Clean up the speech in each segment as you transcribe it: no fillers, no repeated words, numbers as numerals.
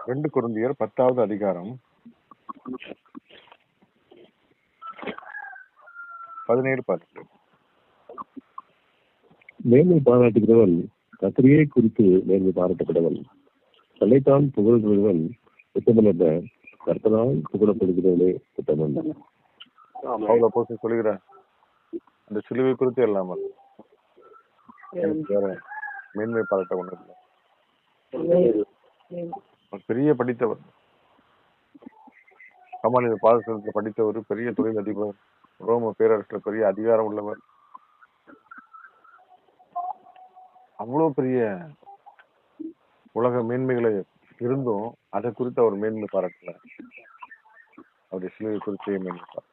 2 கொரிந்தியர் 10வது அதிகாரம் 17-18. மேன்மை பாராட்டுகிறவன் கர்த்தரையே குறித்து மேன்மை பாராட்டப்படவன். தன்னைத்தான் புகழ்கிறவன் உத்தமன், கர்த்தரால் புகழப்படுகிறவனே உத்தமன். பவுல் அப்போஸ்தலன் சொல்லுகிறார், அந்த சிலுவை குறித்து இல்லாமல் வேற மேன்மை பாராட்ட ஒண்ணு இல்லை. பெரிய படித்தவர், கமாலியல் பாதசத்தில் படித்தவர், பெரிய தொழில் அதிபர், ரோம பேரரசில் பெரிய அதிகாரம் உள்ளவர், அவ்வளவு பெரிய உலக மேன்மைகளை இருந்தும் அதை குறித்து அவர் மேன்மை பாராட்டல. அவருடைய சிலுவை குறித்து மேன்மை பாராட்ட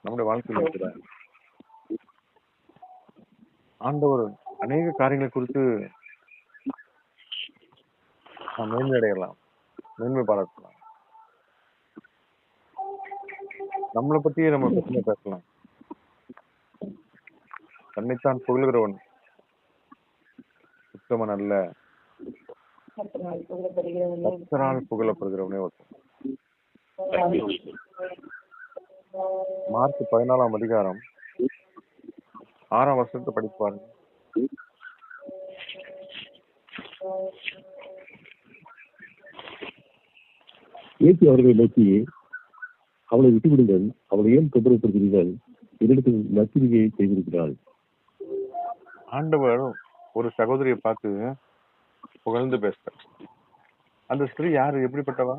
நம்முடைய வாழ்க்கையில் இருக்கிற ஆண்டவர் அநேக காரியங்களை குறித்து நாம் மேன்மை அடையலாம், மேன்மை பாராட்டலாம். நம்மளை பத்தியே நம்ம பிரச்சனை பேசலாம். தன்னைத்தான் புகழ்கிறவன் உத்தமன் அல்ல, கர்த்தரால் புகழப்படுகிறவனே ஒருத்தன். மார்க் 14ஆம் அதிகாரம் 6ஆம் வசனத்தை படிப்பாருங்க. இயேசு அவர்களை நோக்கி, அவளை விட்டுவிடுங்கள், அவளை ஏன் தொந்தரவுப்படுகிறீர்கள், என்னிடத்தில் நற்கிரியை செய்திருக்கிறாள். ஆண்டவர் ஒரு சகோதரியை பார்த்து புகழ்ந்து பேசுறார். அந்த ஸ்திரீ யாரு, எப்படிப்பட்டவா?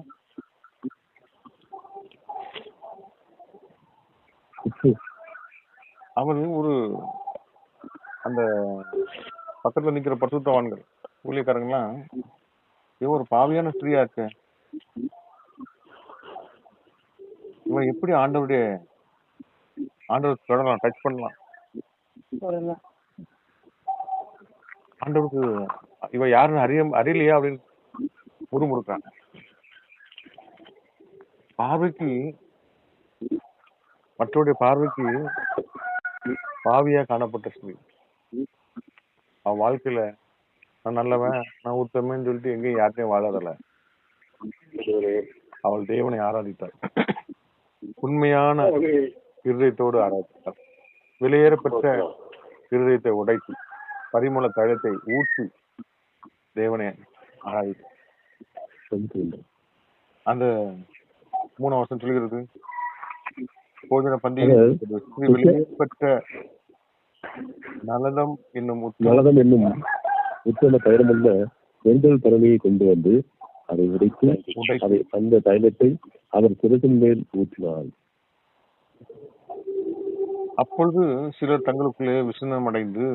அவர் ஒரு அந்த பக்கத்துல நிக்கிற பரிசுத்தவான்கள் ஊழியக்காரங்களாம், இவன் ஒரு பாவியான ஸ்திரீயா இருக்கு, இவன் எப்படி ஆண்டவர் தொடரலாம், டச் பண்ணலாம், ஆண்டவருக்கு இவ யாருன்னு அறியலையா அப்படின்னு முறுமுறுக்காங்க. பார்வைக்கு, மற்றவருடைய பார்வைக்கு பாவியா காணப்பட்ட ஸ்திரீ. அவன் வாழ்க்கையில நான் நல்லவன், நான் உத்தமன்னு சொல்லிட்டு எங்கேயும் யார்ட்டையும் வாழாதல. அவள் தேவனை ஆராதித்தாள், உண்மையான இருதயத்தோடு ஆராதித்தாள். விலையேறப்பட்ட இருதயத்தை உடைத்து பரிமள தைலத்தை ஊற்றி தேவனை ஆராதித்தாள். அந்த 3ஆம் வசனம் சொல்கிறது, போஜன பந்தியில் வெளியேறப்பட்ட நலதம் என்னும் உத்தம தைலமுள்ள வெண்கல் பரணியை கொண்டு வந்து அதை உடைத்து அந்த தைலத்தை அவர் சிரசின் மேல் ஊற்றினார். அப்பொழுது சிலர் தங்களுக்குள்ளே விசனம் அடைந்து,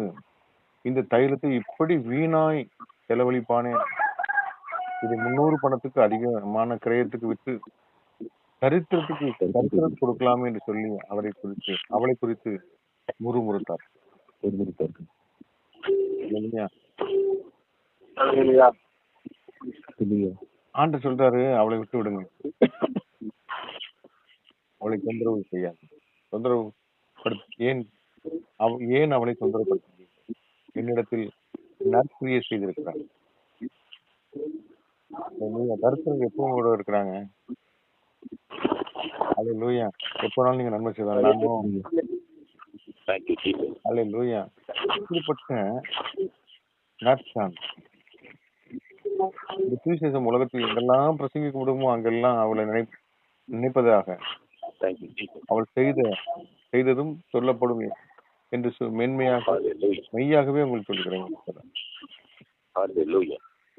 இந்த தைலத்தை இப்படி வீணாய் செலவழிப்பானே, இது 300 பணத்துக்கு அதிகமான கிரயத்துக்கு விட்டு தரித்திரத்துக்கு கொடுக்கலாமே என்று சொல்லி அவளை குறித்து முறுமுறுத்தார். ஆண்டு சொல்றாரு, அவளை விட்டு விடுங்க, அவளை தொந்தரவு செய்யாது. தொந்தரவு ஏன் அவளை தொந்தரவுப்படுத்த, என்னிடத்தில் நற்கிரியை செய்திருக்கிறார். தரித்திரம் எப்பவும் கூட இருக்கிறாங்க. அல்லேலூயா. எப்போனாலும் நீங்க நன்மை செய்வாங்க. அல்லேலூயா. இப்படிப்பட்ட இந்த சுவிசேஷம் உலகத்தில் எங்கெல்லாம் பிரசங்கிக்க முடியுமோ அங்கெல்லாம் அவளை நினைப்பதாக, அவள் செய்ததும் சொல்லப்படும் என்று மெய்யாகவே உங்களுக்கு சொல்லுகிறேன்.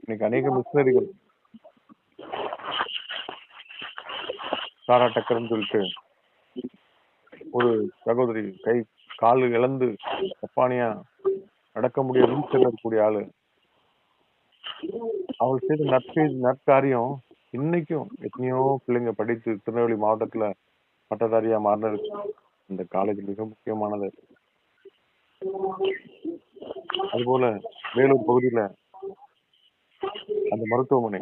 இன்னைக்கு அநேக மிஷனரிகள் சாரா டக்கர்னு சொல்லிட்டு ஒரு சகோதரி கால் இழந்து தப்பானியா நடக்க முடியாது இருக்கக்கூடிய ஆளு, அவள் செய்த நற்காரியம் இன்னைக்கும் எத்தனையோ பிள்ளைங்க படித்து திருநெல்வேலி மாவட்டத்துல பட்டதாரியா மாறினது. இந்த காலேஜ் மிக முக்கியமானது. அதுபோல வேலூர் பகுதியில அந்த மருத்துவமனை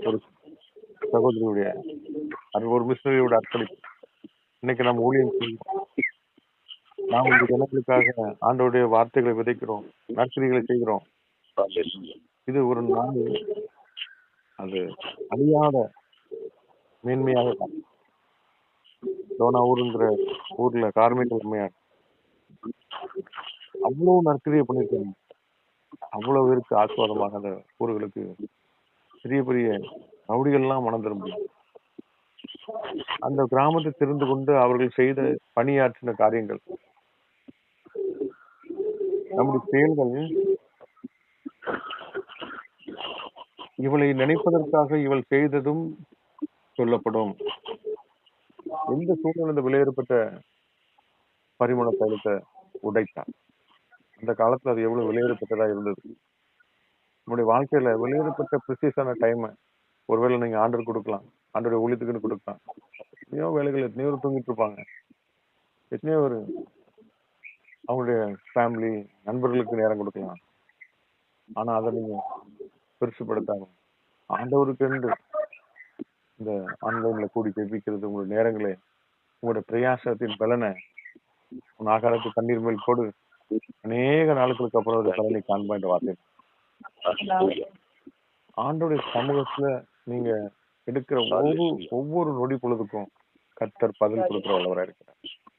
ஒரு சகோதரியுடைய ஒரு மிஷனரியோட அர்ப்பணிப்பு. இன்னைக்கு நம்ம ஊழியம் செய்கிறோம், நாம் இந்த ஜனங்களுக்காக ஆண்டவருடைய வார்த்தைகளை விதைக்கிறோம், நற்கிரிகளை செய்கிறோம். இது ஒரு நாள் அது அழியாத மேன்மையாக காணும். டோனாவூருங்கிற ஊர்ல கார்மிக அம்மையார் அவ்வளவு நற்கிரியை பண்ணிருக்காங்க. அவ்வளவு பேருக்கு ஆசீர்வாதமாக அந்த ஊர்களுக்கு பெரிய பெரிய ரவுடிகள்லாம் மனம் திரும்பி அந்த கிராமத்தை தெரிந்து கொண்டு அவர்கள் செய்த பணியாற்றின காரியங்கள், நம்முடைய செயல்கள் இவளை நினைப்பதற்காக இவள் செய்ததும் சொல்லப்படும். எந்த சூழ்நிலை இந்த விலையேறப்பட்ட பரிமள தைலத்தை உடைத்தார். அந்த காலத்துல அது எவ்வளவு விலையேறப்பட்டதா இருந்தது. நம்முடைய வாழ்க்கையில விலையேறப்பட்ட ப்ரிசியஸான டைமை ஒருவேளை நீங்க ஆர்டர் கொடுக்கலாம், ஆண்டோட ஊழியத்துக்குன்னு கொடுக்கலாம். எத்தனையோ வேலைகள், எத்தனையோ பேர் தூங்கிட்டு இருப்பாங்க, எத்தனையோ பேர் அவங்களுடைய ஃபேமிலி நண்பர்களுக்கு நேரம் கொடுக்கலாம். ஆனா அதை நீங்க பெருசுப்படுத்தாம ஆண்டவருக்கு என்று இந்த ஆன்லைன்ல கூடி ஜெபிக்கிறது, உங்களுடைய நேரங்களை, உங்களுடைய பிரயாசத்தின் பலனை உன் ஆகாரத்து தண்ணீர் மேல் போடு, அநேக நாட்களுக்கு அப்புறம் ஒரு பலனை காண்பா என்ற வார்த்தை. ஆண்டோடைய சமூகத்துல நீங்க எடுக்கிற ஒவ்வொரு நொடி பொழுதுக்கும் கர்த்தர் பதில் கொடுக்கிற வல்லவரா இருக்கிறார்.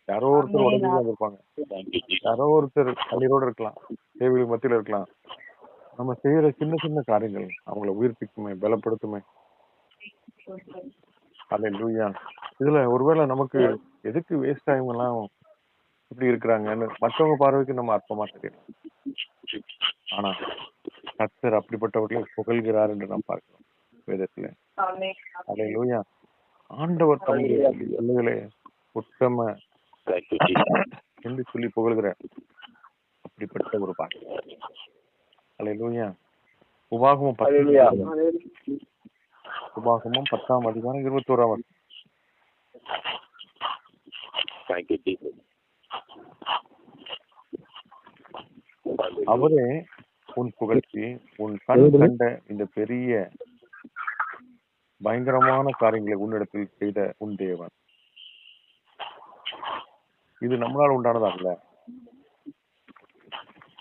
யாரோ ஒருத்தர் உடனே இருப்பாங்க, யாரோ ஒருத்தர் கண்ணீரோடு இருக்கலாம், தேவைகள் மத்தியில இருக்கலாம். நம்ம செய்யற சின்ன சின்ன காரியங்கள் அவங்கள உயிர்ப்பிக்குமே, பலப்படுத்துமே. அல்லேலூயா. இதுல ஒருவேளை நமக்கு எதுக்கு வேஸ்ட் டைம் எல்லாம் இப்படி இருக்கிறாங்கன்னு மற்றவங்க பார்வைக்கு நம்ம அற்பமா தெரியலாம். ஆனா கர்த்தர் அப்படிப்பட்டவர்களை புகழ்கிறார் என்று நாம் பார்க்கிறோம் வேதத்துல. அல்லேலூயா. ஆண்டவர் தம்முடைய பிள்ளைகளே உத்தம என்று சொல்லி புகழ்கிற அப்படிப்பட்ட ஒரு பாட்டு. அல்லேலூயா. உபாகமம் 10ஆம் அதிகாரம் 21ஆம் வசனம். அவரே உன் புகழ்ச்சி, உன் கண் கண்ட இந்த பெரிய பயங்கரமான காரியங்களை உன்னிடத்தில் செய்த உன் தேவன். இது நம்மளால் உண்டானதாகல.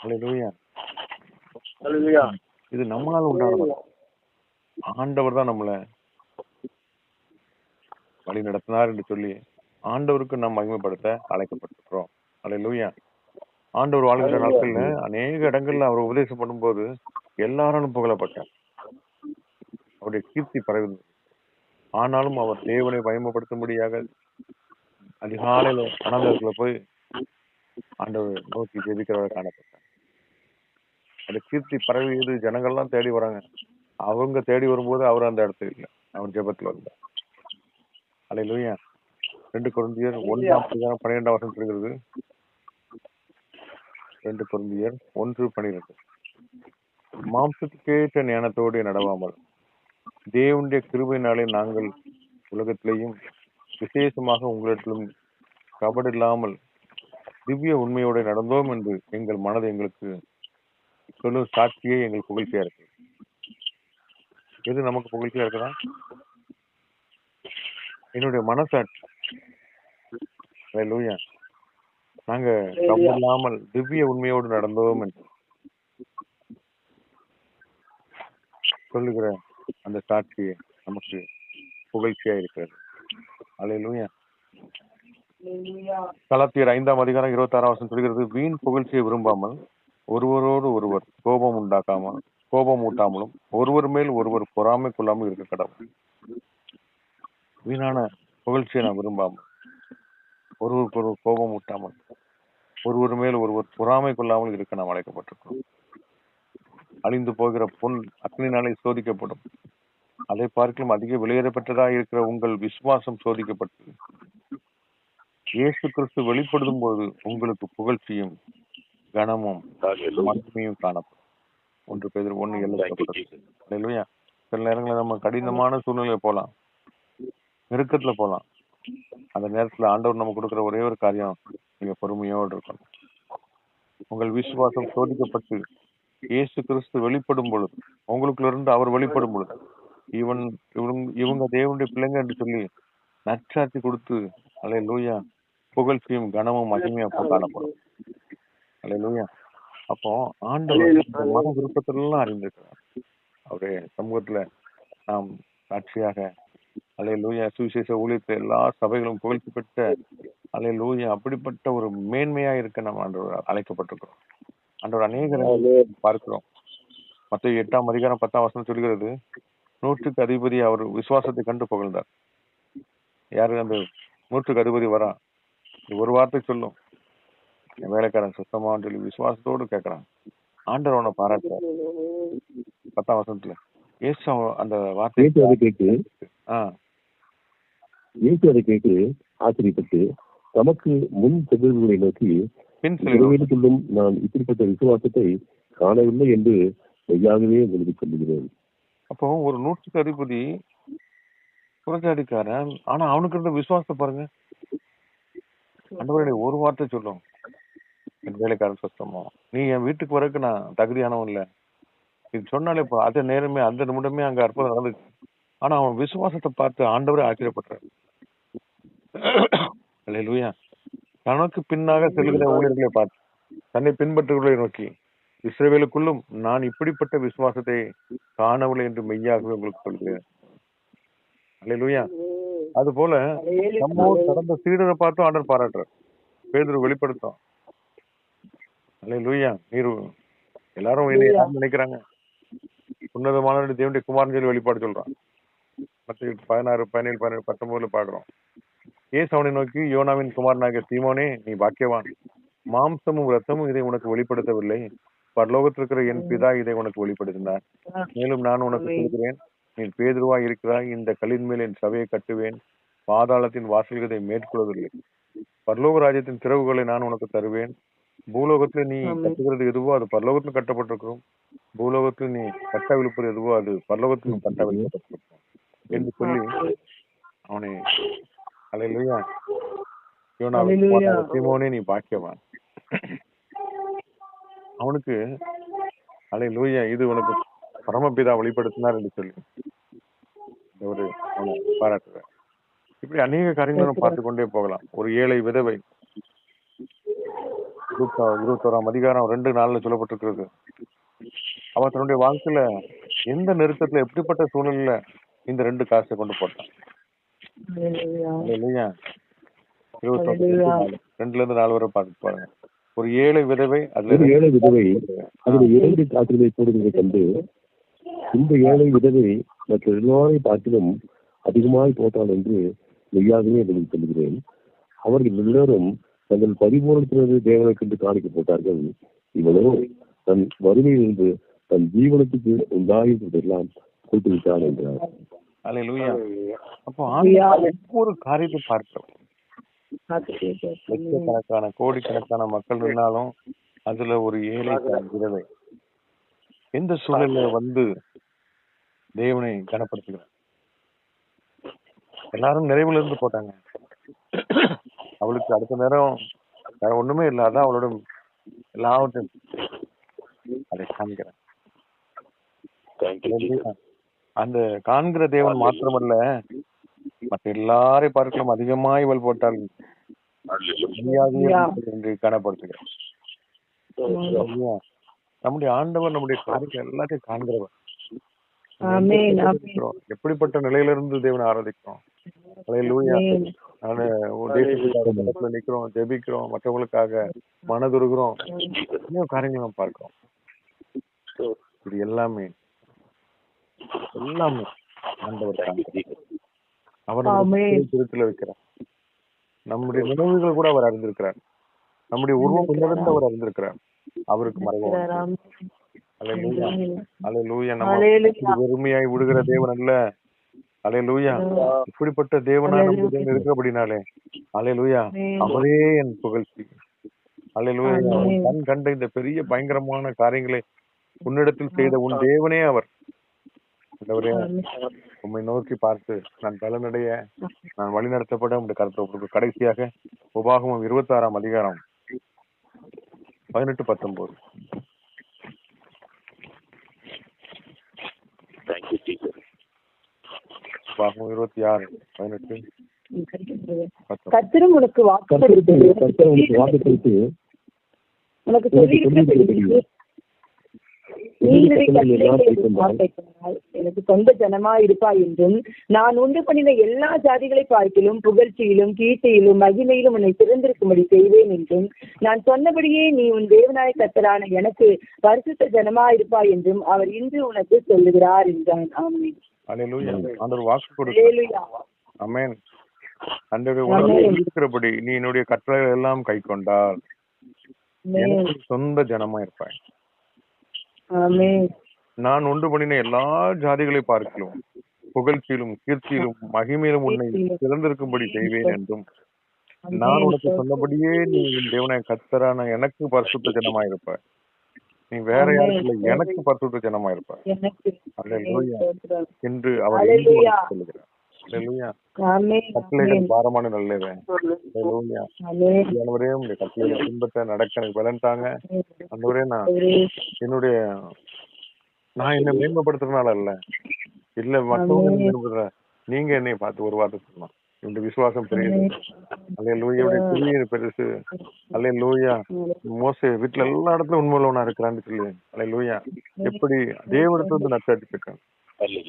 அல்லேலூயா. இது நம்மளால் உண்டானதா. ஆண்டவர் தான் நம்மளை வழி நடத்தினார் என்று சொல்லி ஆண்டவருக்கு நாம் மகிமைப்படுத்த அழைக்கப்பட்டிருக்கிறோம். அல்லேலூயா. ஆண்டவர் வாழ்கிற நாட்கள்ல அநேக இடங்கள்ல அவர் உபதேசம் பண்ணும்போது எல்லாராலும் புகழப்பட்டார், அவருடைய கீர்த்தி பரவினது. ஆனாலும் அவர் தேவனை பயமப்படுத்தும்படியாக அதிகாலையில அனந்தரத்துல போய் ஆண்டவர் நோக்கி ஜெபிக்கிறவரை காணப்பட்டார். அந்த கீர்த்தி பரவியது, ஜனங்கள்லாம் தேடி வராங்க. அவங்க தேடி வரும்போது அவர் அந்த இடத்துல இல்லை, அவர் ஜெபத்துல வந்தார். அல்லேலூயா. 2 கொரிந்தியர் 1:12 வசனம் சொல்கிறது. 2 கொரிந்தியர் 1:12. மாம்சத்துக்கேற்ற ஞானத்தோடு நடவாமல் தேவனுடைய கிருபையினாலே நாங்கள் உலகத்திலேயும் விசேஷமாக உங்களிடத்திலும் கபடில்லாமல் திவ்ய உண்மையோடு நடந்தோம் என்று எங்கள் மனது எங்களுக்கு சொல்லும் சாட்சியே எங்கள் புகழ்ச்சியா இருக்கு. எது நமக்கு புகழ்ச்சியா இருக்குதா? என்னுடைய மனசாட்சி. அல்லேலூயா. நாங்க கபடில்லாமல் திவ்ய உண்மையோடு நடந்தோம் என்று சொல்லுகிற அந்த சாட்சியை நமக்கு புகழ்ச்சியா இருக்கிறது. அல்லேலூயா. கலாத்தியர் 5ஆம் அதிகாரம் 26ஆம் வசனம் சொல்கிறது. வீண் புகழ்ச்சியை விரும்பாமல் ஒருவரோடு ஒருவர் கோபம் ஊட்டாமலும் ஒருவர் மேல் ஒருவர் பொறாமை கொள்ளாமல் இருக்க கடவுள். வீணான புகழ்ச்சியை நான் விரும்பாமல், ஒருவருக்கு ஒருவர் கோபம் ஊட்டாமல், ஒருவர் மேல் ஒருவர் பொறாமை கொள்ளாமல் இருக்க நாம் அழைக்கப்பட்டிருக்கிறோம். அழிந்து போகிற பொன் அக்னினாலே சோதிக்கப்படும், அதை பார்க்கலாம் அதிக விலையேறப்பட்டதா இருக்கிற உங்கள் விசுவாசம் சோதிக்கப்பட்டு இயேசு கிறிஸ்து வெளிப்படுத்தும் போது உங்களுக்கு புகழ்ச்சியும் கனமும் மகிமையும் காணப்படும். 1 பேதுரு 1:7. சில நேரங்களில் நம்ம கடினமான சூழ்நிலையில போலாம், நெருக்கத்துல போலாம். அந்த நேரத்துல ஆண்டவர் நம்ம கொடுக்குற ஒரே ஒரு காரியம், நீங்க பொறுமையோடு இருக்கணும். உங்கள் விசுவாசம் சோதிக்கப்பட்டு இயேசு கிறிஸ்து வெளிப்படும் பொழுது, உங்களுக்குள்ள இருந்து அவர் வெளிப்படும் பொழுது, இவங்க தேவனுடைய பிள்ளைங்க என்று சொல்லி நற்சாட்சி கொடுத்து, அல்லேலூயா, புகழ்ச்சியும் கனமும் மகிமையும் அப்போ காணப்படும். அல்லேலூயா. அப்போ ஆண்டவர் மன விருப்பத்திலாம் அறிந்திருக்கிறார். அவருடைய சமூகத்துல நாம் சாட்சியாக அல்லேலூயா சுவிசேஷ ஊழியத்தை எல்லா சபைகளும் புகழ்ச்சி பெற்ற அல்லேலூயா அப்படிப்பட்ட ஒரு மேன்மையா இருக்க நம்ம ஆண்டவர் அழைக்கப்பட்டிருக்கிறோம். ஆண்டவர் அநேகரை பார்க்கிறோம். மத்தேயு 8:10 சொல்கிறது, 100க்கு அதிபதி அவர் விசுவாசத்தை கண்டு புகழ்ந்தார். யாரு அந்த 100க்கு அதிபதி வரா? ஒரு வார்த்தை சொல்லும், என் வேலைக்காரன் சுத்தமான்னு சொல்லி விசுவாசத்தோடு கேட்கறான். ஆண்டவர் அவனை பாராட்டுறார். 10 இயேசு அந்த வார்த்தை அதை கேட்டு ஆச்சரியப்பட்டு தமக்கு முன் செல்வர்களை நோக்கி பின் நான் இப்படிப்பட்ட விசுவாசத்தை காணவில்லை என்று மெய்யாகவே உங்களுக்கு சொல்லுகிறேன். அப்போ ஒரு 100க்கு அதிபதி புறஜாதிக்காரன், ஆனா அவனுக்கு இருந்த விசுவாசத்தை பாருங்க. ஆண்டவருடைய ஒரு வார்த்தை சொல்லும், என் வேலைக்காரன் சுத்தமா, நீ என் வீட்டுக்கு வரக்கு நான் தகுதியானவன் இல்ல. இது சொன்னாலே இப்போ அதே நேரமே அந்த நிமிடமே அங்க அற்புதம் நடந்துச்சு. ஆனா அவன் விசுவாசத்தை பார்த்து ஆண்டவரே ஆச்சரியப்படுறாரு. அல்லேலூயா. தனக்கு பின்னாக செல்கிற ஊழியர்களை பார்த்து தன்னை பின்பற்றுகளை நோக்கி, இஸ்ரவேலுக்குள்ளும் நான் இப்படிப்பட்ட விசுவாசத்தை காணவில்லை என்று மெய்யாகவே உங்களுக்கு சொல்கிறேன். அல்லேலூயா. அது போல நம்ம கடந்த சீடரை பார்த்தும் ஆண்டவர் பாராட்டுறார். பேதுரு வெளிப்படுத்தும், அல்லேலூயா, நீர் எல்லாரும் நினைக்கிறாங்க உன்னதமான தேவனுடைய குமாரன் சொல்லி வெளிப்பாடு சொல்றான். 16, 17, 19 பாக்குறோம். ஏசு அவனை நோக்கி, யோனாவின் குமாரனாகிய சீமோனே, நீ பாக்கியவான். மாம்சமும் ரத்தமும் இதை உனக்கு வெளிப்படுத்தவில்லை, பரலோகத்தில் இருக்கிற என் பிதா இதை உனக்கு வெளிப்படுத்தினார். மேலும் நான் உனக்கு சொல்கிறேன், நீ பேதுருவா இருக்கிறாய், இந்த கல்லின் மேல் என் சபையை கட்டுவேன், பாதாளத்தின் வாசல்கள் இதை மேற்கொள்வதில்லை. பரலோக ராஜ்யத்தின் திறவுகளை நான் உனக்கு தருவேன். பூலோகத்துல நீ கட்டுகிறது எதுவோ அது பரலோகத்துல கட்டப்பட்டிருக்கும், பூலோகத்தில் நீ கட்டவிழ்ப்பது எதுவோ அது பரலோகத்திலும் கட்டவிழ்க்கப்பட்டிருக்கும் என்று சொல்லி அவனை, அல்லேலூயா, சீமோனே நீ பாக்கியவான். அவனுக்கு அல்லேலூயா, இது உனக்கு பரமபிதா வெளிப்படுத்தினார் என்று சொல்லி ஒரு பாராட்டுற. இப்படி அநேக காரியங்களும் பார்த்து கொண்டே போகலாம். ஒரு ஏழை விதவை 21ஆம் அதிகாரம் 2:4 சொல்லப்பட்டிருக்கிறது. அவன் தன்னுடைய வாழ்க்கையில எந்த நெருக்கத்துல எப்படிப்பட்ட சூழ்நிலையில இந்த 2 காசை கொண்டு போட்டான். 2-4 வரை பார்த்து பாருங்க. ஒரு ஏழை விதவை அதுல 2 காசுகளை போடுவதை கண்டு, இந்த ஏழை விதவை மற்ற எல்லாரை பார்த்திலும் அதிகமாய் போட்டாள் என்று மெய்யாகவே உங்களுக்கு சொல்கிறேன். அவர்கள் எல்லோரும் தங்கள் பரிபூரணத்தினது தேவனை கண்டு காணிக்க போட்டார்கள். இவனோ தன் வறுமையிலிருந்து தன் ஜீவனத்துக்கு உண்டாயிருப்பதெல்லாம் கொடுத்து விட்டான் என்றார். அல்லேலூயா. அப்போ ஒவ்வொரு காரியத்தை பார்க்கிறோம். லட்சக்கணக்கான கோடிக்கணக்கான மக்கள் இருந்தாலும் அதுல ஒரு ஏழை விதவை எந்த சூழல்ல வந்து தேவனை கனப்படுத்துகிறார். எல்லாரும் நிறைவுல இருந்து போட்டாங்க. அவளுக்கு அடுத்த நேரம் வேற ஒண்ணுமே இல்லை, அதான் அவளோட எல்லாவற்றையும் அதை காண்கிறேன். அந்த காண்கிற தேவன் மாத்திரமல்ல, மற்ற எல்லாரையும் பார்க்கலாம் அதிகமாய் இவள் போட்டால் என்று காணப்படுத்துகிறேன். நம்முடைய ஆண்டவர் நம்முடைய காரியங்கள் எல்லாத்தையும் காண்கிறவர். எப்படிப்பட்ட நிலையிலிருந்து தேவனை ஆராதிக்கிறோம். நிக்கிறோம், ஜெபிக்கிறோம், மற்றவங்களுக்காக மனதுருகிறோம், இன்னும் காரியங்களும் பார்க்கிறோம். இது எல்லாமே ஆண்டவர் அவர் திருத்துல வைக்கிறார். நம்முடைய நினைவுகள் கூட அவர் அறிந்திருக்கிறார். நம்முடைய உருவம் இருந்து அவர் அறிந்திருக்கிறார். அவருக்கு மறைவாக வெறுமையாய் விடுகிற தேவன் அல்ல. அல்லேலூயா. இப்படிப்பட்ட தேவனா நம்ம இருக்கிறபடினாலே அல்லேலூயா, அவரே என் புகழ்ச்சி. அல்லேலூயா. கண் கண்ட இந்த பெரிய பயங்கரமான காரியங்களை உன்னிடத்தில் செய்த உன் தேவனே அவர். உம்மை நோக்கி பார்த்து நான் பலனடைய, நான் வழி நடத்தப்பட உங்களுடைய கருத்து. கடைசியாக உபாகமம் 26ஆம் அதிகாரம் 18-19. உபாகமம் 26:18. கர்த்தரும் உனக்கு வாக்குப்படுத்தி உனக்கு எனக்கு சொந்த ஜனமா இருப்பா என்றும் நான் உண்டு பண்ணின எல்லா ஜாதிகளை பார்க்கிலும் புகழ்ச்சியிலும் கீர்த்தியிலும் மகிமையிலும் உன்னை சிறந்திருக்கும்படி செய்வேன் என்றும் நான் சொன்னபடியே நீ உன் தேவனாய கர்த்தரான எனக்கு பரிசுத்த ஜனமா இருப்பா என்றும் அவர் இன்று உனக்கு சொல்லுகிறார் என்றான். ஆமென். ஆண்டவர் வாக்கு கொடுத்தார். ஆமென். இருக்கிறபடி நீ என்னுடைய கட்டளைகள் எல்லாம் கை கொண்டால் எனக்கு சொந்த ஜனமா இருப்பாய். நான் உண்டு பண்ணின எல்லா ஜாதிகளை பார்க்கலாம் புகழ்ச்சியிலும் கீர்த்தியிலும் மகிமையிலும் உன்னை சிறந்திருக்கும்படி செய்வேன் என்றும் நான் உனக்கு சொன்னபடியே நீ தேவனாய கர்த்தரான எனக்கு பரிசுத்த ஜனமா இருப்பாய். நீ வேற யாருக்குள்ள எனக்கு பரிசுத்த ஜனமா இருப்பாய் என்று அவர் சொல்லுகிறார். கட்டளைகள் பாரமான நல்லவன். கட்டளைகளை பின்பற்ற நடக்க எனக்கு பலன்ட்டாங்க. அந்த நான் என்ன மேம்படுத்துறதுனால அல்ல, இல்ல மற்றவங்க மேம்படுற நீங்க என்னை பார்த்து ஒரு வார்த்தை சொல்லலாம். என்னுடைய விசுவாசம் பெரியது. அல்லேலூயா. பெரிய பெருசு. அல்லேலூயா. மோசே வீட்டுல எல்லா இடத்துலயும் உண்மையுள்ளவனா இருக்கிறான்னு சொல்லி அல்லேலூயா. எப்படி தேவனிடத்துல இருந்து நச்சாட்சி பெற்றேன்.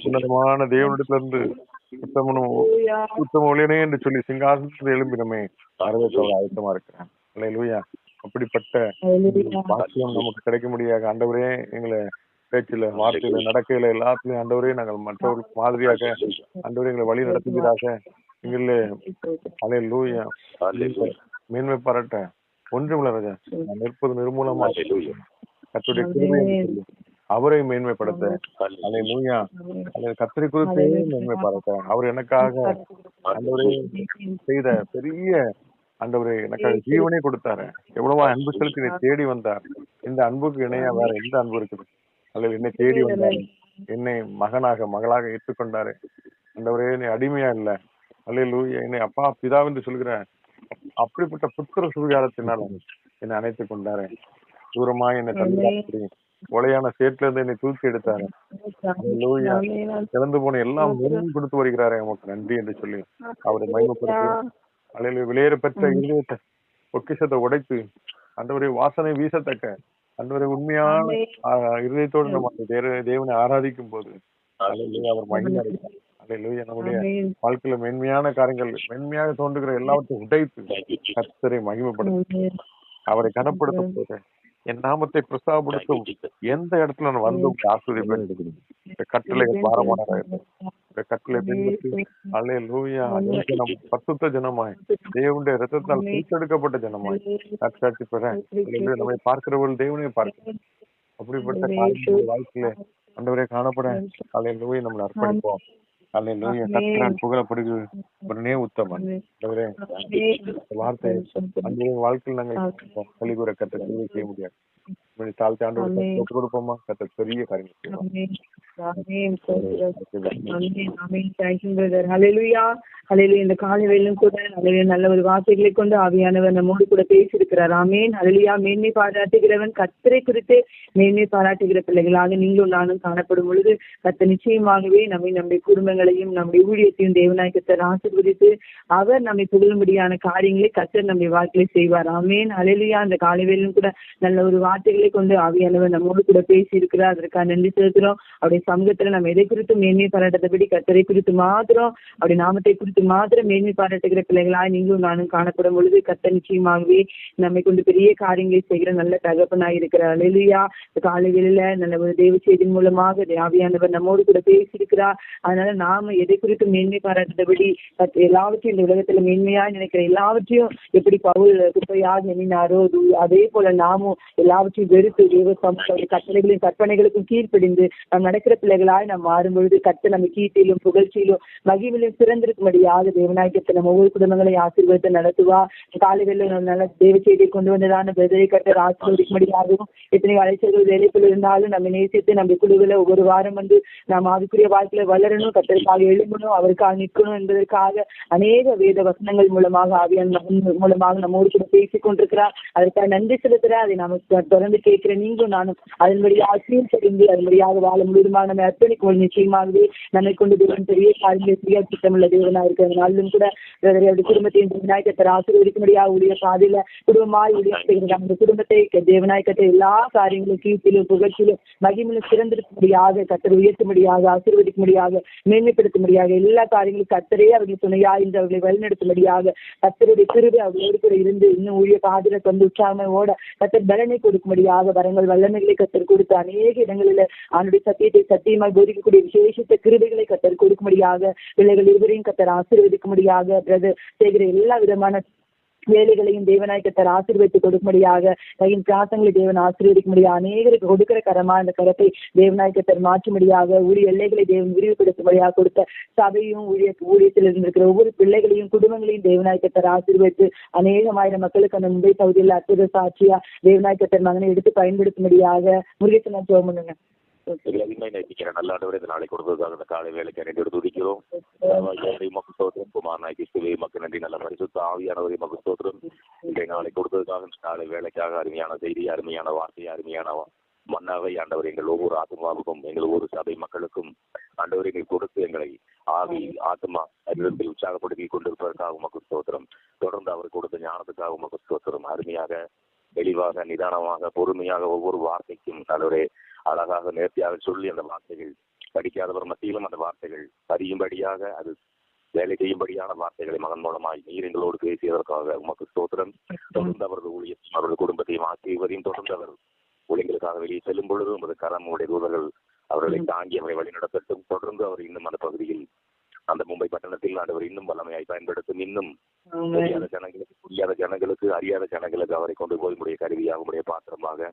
உன்னதமான தேவனிடத்துல இருந்து உத்தம ஒளியனே என்று சொல்லி சிங்காசனத்தில் எழும்பினமே வரவேற்க ஆயத்தமா இருக்கிறேன். அல்லேலூயா. அப்படிப்பட்ட பாக்கியம் நமக்கு கிடைக்க முடியாது. ஆண்டவரே எங்களை பேச்சில வார்த்தையில நடக்கையில எல்லாத்துலயும் ஆண்டவரே நாங்கள் மற்றவர்களுக்கு மாதிரியாக ஆண்டவரே எங்களை வழி நடத்துகிறாக எங்கள அல்லேலூயா மேன்மை பாராட்ட ஒன்றுமில்ல ராஜா. நான் நிற்பது நிர்மூலமா கர்த்தருடைய கிருபை அவரை மேன்மைப்படுத்த அல்லேலூயா. கர்த்தரை குறித்தே மேன்மை பாராட்ட அவர் எனக்காக ஆண்டவரே செய்த பெரிய ஆண்டவரே எனக்காக ஜீவனே கொடுத்தாரு. எவ்வளவா அன்பு செலுத்தி என்னை தேடி வந்தார். இந்த அன்புக்கு இணையா வேற எந்த அன்பு இருக்குது? அல்லது என்னை தேடி வந்தாரு, என்னை மகளாக ஏற்றுக்கொண்டாரு. ஆண்டவரே என்னை அடிமையா இல்ல அல்லேலூயா என்னை அப்பா பிதாவென்று சொல்கிற அப்படிப்பட்ட புத்திர சுகாரத்தினால என்னை அணைத்துக் கொண்டாரு. தூரமா என்னை தள்ளி ஒலையான சேட்டுல இருந்து என்னை தூக்கி எடுத்தாரு. அல்லேலூயா. இறந்து போன எல்லாம் நெருங்கி கொடுத்து வருகிறாரு. நமக்கு நன்றி என்று சொல்லி அவரை மகிமைப்படுத்தி அல்லேலூயா. விலையேற பெற்ற இருதயத்தை பொக்கிஷத்தை உடைத்து ஆண்டவரை வாசனை வீசத்தக்க ஆண்டவரை உண்மையான இருதயத்தோடு நம்ம தேவனை ஆராதிக்கும் போது அவர் மகிமை அடைந்தார். அல்லேலூயா. நம்முடைய வாழ்க்கையில மென்மையான காரியங்கள் மென்மையாக தோன்றுகிற எல்லாவற்றையும் உடைத்து கர்த்தரை மகிமைப்படுத்த அவரை கனப்படுத்தும் போது என் நாமத்தை பிரஸ்தாபப்படுத்தும் எந்த இடத்துல நான் வந்து ஆசிரியர் இந்த கட்டளைகள் பாரமான இந்த கட்டளை பின்பற்றி அல்லேலூயா நம் பரிசுத்த ஜனமாய் தேவனுடைய இரத்தத்தால் பிரித்தெடுக்கப்பட்ட ஜனமாய் நற்சாட்சி பெற நம்மை பார்க்கிறவர்கள் தேவனையும் பார்க்க அப்படிப்பட்ட காரியங்கள் வாழ்க்கையில ஆண்டவரே காணப்பட அல்லேலூயா நம்மளை அர்ப்பணிப்போம். அல்லேலூயா. கர்த்தரால் புகழப்படுகிற ஒருவனே உத்தமன். ஆண்டவரே வார்த்தை அந்த வாழ்க்கையில் நாங்கள் கலிகூற கர்த்தர் செய்ய முடியாது. தாழ்த்தி ஆண்டவரை கொடுப்போமா? கர்த்தர் பெரிய காரியம். இந்த காலை வேளையிலும் கூட நல்ல ஒரு வார்த்தைகளை கொண்டு ஆவியானவர் நம்மோடு கூட பேசியிருக்கிறார். ஆமென். ஹல்லேலூயா. மேன்மை பாராட்டுகிறவன் கர்த்தரை குறித்து மேன்மை பாராட்டுகிற பிள்ளைகளாக நீங்களும் நானும் காணப்படும் பொழுது கர்த்தர் நிச்சயமாகவே நம்முடைய குடும்பங்களையும் நம்முடைய ஊழியத்தையும் தேவனாய் கர்த்தர் ஆசீர்வதித்து அவர் நம்மை புகழும்படியான காரியங்களை கர்த்தர் நம்முடைய வாழ்க்கையை செய்வார். ஆமென். ஹல்லேலூயா. அந்த காலை வேளையிலும் கூட நல்ல ஒரு வார்த்தைகளை கொண்டு ஆவியானவர் நம்மோடு கூட பேசி இருக்கிறார். அதற்காக நன்றி செலுத்துறோம். அவருடைய சமூகத்துல நம்ம எதை குறித்து மேன்மை பாராட்டபடி கர்த்தரை குறித்து மாத்திரம் அவருடைய நாமத்தை குறித்து மாத்திரம் மேன்மை பாராட்டுகிற பிள்ளைகளாய் நீங்களும் நானும் காணப்படும் பொழுது கர்த்தர் நிச்சயமாகவே நம்மை கொண்டு பெரிய காரியங்களை செய்கிற நல்ல தகப்பனாய் இருக்கிறார். அல்லேலூயா. காலை வேளையில நல்ல ஒரு தேவ செய்தியின் மூலமாக ஆவியானவர் நம்மோடு கூட பேசியிருக்கிறார். அதனால நாம எதை குறித்து மேன்மை பாராட்டபடி எல்லாவற்றையும் இந்த உலகத்துல மேன்மையா நினைக்கிற எல்லாவற்றையும் எப்படி பவுல் குப்பையாக எண்ணினாரோ அதே போல நாமும் எல்லாவற்றையும் வெறுத்து தேவ கட்டளைகளையும் கற்பனைகளுக்கும் கீழ்ப்படிந்து நாம் நடக்கிற பிள்ளைகளாய் நாம் மாறும் பொழுது கர்த்தர் நம்ம கீர்த்தியிலும் புகழ்ச்சியிலும் மகிமையிலும் சிறந்திருக்கும்படியாக தேவநாயகத்தை நம்ம ஒவ்வொரு குடும்பங்களை ஆசீர்வாதத்தை நடத்துவா. காலைகளில் நல்ல தேவ செய்தியை கொண்டு வந்ததான பெதரை கர்த்தர் ஆசீர்வதிக்கும்படியாகவும் எத்தனை அழைச்சல்கள் வேலைக்குள் இருந்தாலும் நம்ம நேசித்து நம்ம குழுவில் ஒவ்வொரு வாரம் வந்து நாம் அதுக்குரிய வாழ்க்கையில வளரணும், கர்த்தருக்காக எழும்பணும், அவருக்காக நிற்கணும் என்பதற்காக அநேக வேத வசனங்கள் மூலமாக ஆவியான மூலமாக நம்மோடு கூட பேசிக் கொண்டிருக்கிறார். அதற்காக நன்றி செலுத்துறேன். அதை நமக்கு தொடர்ந்து கேட்கிற நீங்களும் நானும் அதன்படியாக சீர்படிந்து அதன்படியாக வாழ முழுவதுமாக நம்ம அர்ப்பணிக்கும் நிச்சயமாகவே நம்மை கொண்டு தேவன் பெரிய காரியங்களை செய்ய திட்டமுள்ள தேவனா இருக்கிற நாளிலும் கூட அவருடைய குடும்பத்தையும் தேவநாயகத்தை ஆசீர்வதிக்கும்படியாக உடைய பாதையில குடும்பமாய் உடைய அந்த குடும்பத்தை தேவநாயகத்தை எல்லா காரியங்களும் கீழ்த்திலும் புகழ்ச்சியிலும் மகிமையிலும் சிறந்திருக்கும்படியாக கத்தர் உயர்த்தும்படியாக ஆசீர்வதிக்கும்படியாக மேன்மைப்படுத்தும்படியாக எல்லா காரியங்களும் கத்தரே அவர்கள் துணையா என்று அவர்களை வழிநடத்தும்படியாக கத்தருடைய கிருபை அவர்களோடு கூட இருந்து இன்னும் ஊழிய பாதையில கொண்டு உற்சாகமோட கத்தர் பலனை கொடுக்கும்படியாக வரங்கள் வல்லமைகளை கத்தர் கொடுத்து அநேக இடங்களில் அவனுடைய சத்தியத்தை சத்தியமாய் போதிக்கக்கூடிய விசேஷித்த கிருபைகளை கத்தர் கொடுக்கும்படியாக பிள்ளைகள் இருவரையும் கத்தர் ஆசீர்வதிக்கும்படியாக செய்கிற எல்லா விதமான வேலைகளையும் தேவநாயகத்தர் ஆசீர்வதித்து கொடுக்கும்படியாக கையின் பிராசங்களை தேவன் ஆசீர்வதிக்கும்படியாக அநேகருக்கு கொடுக்கிற கரமா இந்த கரத்தை தேவநாயகத்தர் மாற்றும்படியாக ஊழிய எல்லைகளை தேவன் விரிவுபடுத்தும்படியாக கொடுத்த சபையும் ஊழியத்தில் இருந்திருக்கிற ஒவ்வொரு பிள்ளைகளையும் குடும்பங்களையும் தேவநாயகத்தர் ஆசீர்வதித்து அநேகமாயிரம் மக்களுக்கு அந்த மும்பை பகுதியில் அற்புத சாட்சியா தேவநாயகத்தர் மகனை எடுத்து பயன்படுத்தும்படியாக முருகேசன் ஜெபம் பண்ணுங்க. நல்ல ஆண்டவரே இந்த நாளை கொடுத்ததுக்காக இந்த காலை வேலைக்கு நன்றி துதிக்கிறோம். மக்கள் ஸ்தோத்திரம் குமாரனாய் கிறிஸ்துவே மக்கள் நன்றி. நல்ல பரிசுத்த ஆவியானவரை மக்கள் ஸ்தோத்திரம் இன்றைய நாளை கொடுத்ததுக்காக இந்த காலை வேலைக்காக அருமையான செய்தி, அருமையான வார்த்தை, அருமையான மன்னாவை ஆண்டவர் எங்கள் ஒவ்வொரு ஆத்மாவுக்கும் எங்கள் ஒவ்வொரு சபை மக்களுக்கும் ஆண்டவரை நீங்கள் கொடுத்து எங்களை ஆவி ஆத்மா அறிவியல் உற்சாகப்படுத்தி கொண்டிருப்பதற்காக உமக்கு ஸ்தோத்திரம். தொடர்ந்து அவர் கொடுத்த ஞானத்துக்காக உமக்கு ஸ்தோத்திரம். அருமையாக தெளிவாக நிதானமாக பொறுமையாக ஒவ்வொரு வார்த்தைக்கும் ஆண்டவரே அழகாக நேர்த்தியாக சொல்லி அந்த வார்த்தைகள் படிக்காதவர் மத்தியிலும் அந்த வார்த்தைகள் பதியும்படியாக அது வேலை செய்யும்படியான வார்த்தைகளை மகன் மூலமாய் நீர் எங்களோடு பேசியதற்காக உமக்கு ஸ்தோத்திரம். தொடர்ந்து அவரது ஊழியத்தையும் அவரது குடும்பத்தையும் ஆசிரியரையும் தொடர்ந்து அவர் ஊழியர்களுக்காக வெளியே செல்லும் பொழுது உமது கரம் உடைய தூதர்கள் அவர்களை தாங்கி அவரை வழிநடத்தட்டும். தொடர்ந்து அவர் இன்னும் அந்த பகுதியில் அந்த மும்பை பட்டணத்தில் ஆண்டவர் இன்னும் வல்லமையாய் பயன்படுத்தும். இன்னும் புரியாத ஜனங்களுக்கு அறியாத ஜனங்களுக்கு அவரை கொண்டு போய் உடைய கருவியாக உடைய பாத்திரமாக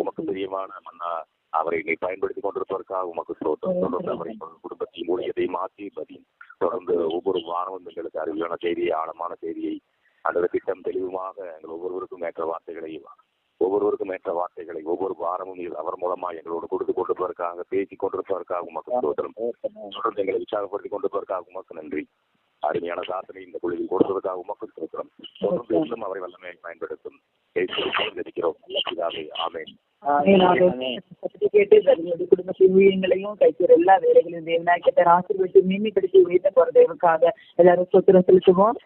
உமக்கு பிரியமான மன்னா அவரை நீ பயன்படுத்தி கொண்டிருப்பதற்காக உமக்கு ஸ்தோத்திரம். தொடர்ந்து அவரை குடும்பத்தையும் ஊழியத்தையும் ஆசீர்வதியும். தொடர்ந்து ஒவ்வொரு வாரமும் எங்களுக்கு அறிவியலான செய்தியை ஆழமான செய்தியை அந்த திட்டம் தெளிவுமாக எங்கள் ஒவ்வொருவருக்கும் ஏற்ற வார்த்தைகளை ஒவ்வொரு வாரமும் அவர் மூலமா எங்களோடு கொடுத்து கொண்டிருப்பதற்காக பேசி கொண்டிருப்பதற்காக உமக்கு ஸ்தோத்திரம். தொடர்ந்து எங்களை உற்சாகப்படுத்தி கொண்டிருப்பதற்காக உமக்கு நன்றி. அருமையான சாதனை இந்த குழுவில் கொடுத்ததற்காக உமக்கு ஸ்தோத்திரம். தொடர்ந்து இன்னும் அவரை வல்லமையை பயன்படுத்தும் குடும்பத்தின் ஊழியங்களையும் கைத்தூர் எல்லா வேலைகளையும் தேவநாயகத்தை ஆசீர்வதித்து மேன்மைப்படுத்தி உயர்த்த போற தேவனுக்காக எல்லாரும் ஸ்தோத்திரம் செலுத்துவோம்.